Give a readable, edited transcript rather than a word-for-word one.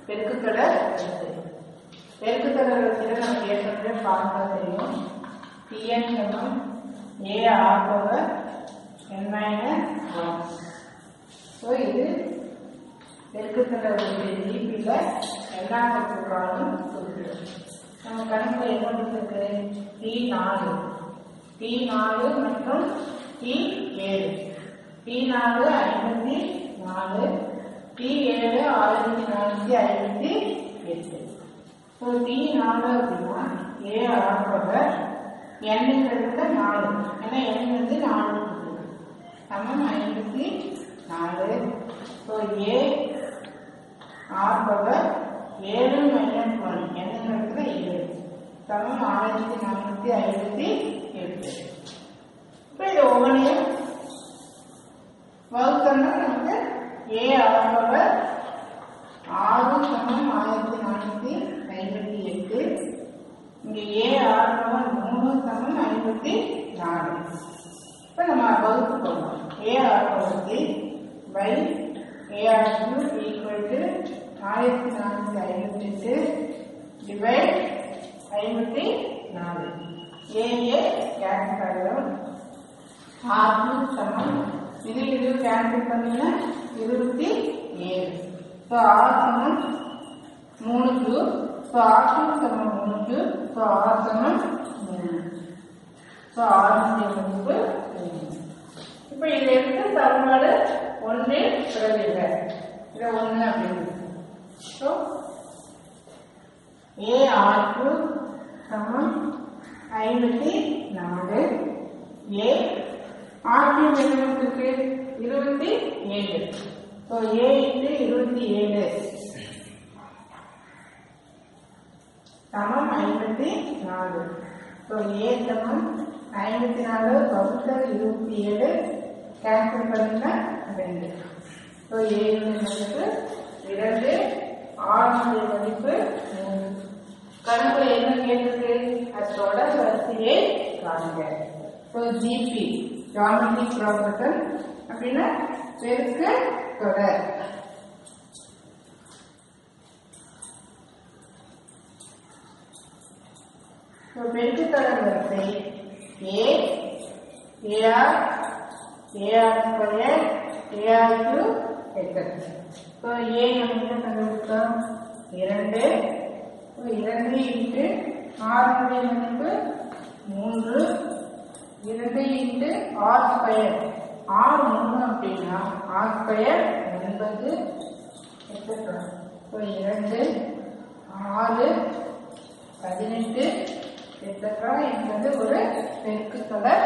பெருக்குத்தொடர் வரிசை. பெருக்குத்தொடர் வரிசையில் நமக்கு ஏற்கனவே பார்க்க தெரியும். Pn சமம் AR பவர் n-1. ஸோ இது பெருக்குத்தொடர் வரிசை ஜிபியில் எல்லா கட்டுப்பாடும் குறிப்பிடும். நம்ம கணக்கில் என்ன கொடுத்துருக்கு? T4 மற்றும் T7. T4 54, T7 6458. So T4 அப்படின்னா AR பவர் n-ங்கிறது 4, ஏன்னா n வந்து 4 சமம் 54. ஸோ AR பவர் 7 - 1 n-ங்கிறது 7 சமம் 6458. இப்போ இது ஒவ்வொன்றையும் வகுத்தோம்னா நமக்கு AR பவர் 6 சமம் 1458. இங்கே AR பவர் 3 சமம் 54. இப்போ நம்ம வகுத்து போடலாம். AR power 3 by AR cube equal to 1458 divide 54. AA cancel ஆகிடும். R cube சமம் இது கேன்சல் பண்ணீங்கன்னா 27. ஸோ R சமம் 3 cube. ஸோ R cube சமம் 3 cube. ஸோ R சமம் 3. ஸோ R மதிப்பு 3. இப்போ இதை எடுத்து சமன்பாடு 1 பிரதியிட இதை 1 அப்படின்னு. ஸோ AR cube சமம் 54. R cube என்ன இருக்கு? 27. ஸோ A into 27 சமம் 54. ஸோ A சமம் 54 வகுத்தல் 27 கேன்சல் பண்ணினா 2. ஸோ A மதிப்பு 2, R மதிப்பு 3. கணக்கில் என்ன கேட்டிருக்கு? அதோட வரிசையை காண்க. ஸோ ஜிபி ஜாமெட்ரிக் ப்ராப்பர்ட்டி அப்படின்னா பெருக்கு தொடர். பெருக்கு தொடர் வரிசை AR square AR cube etcetera. So A நம்ம என்ன கண்டுபிடிச்சோம்? 2. 2 இன்ட்டு R மதிப்பு 3. 2 இன்ட்டு R ஸ்கொயர். R 3 அப்படின்னா R square 9 etcetera. So 2 6 18 etcetera என்பது ஒரு பெருக்கு தொடர்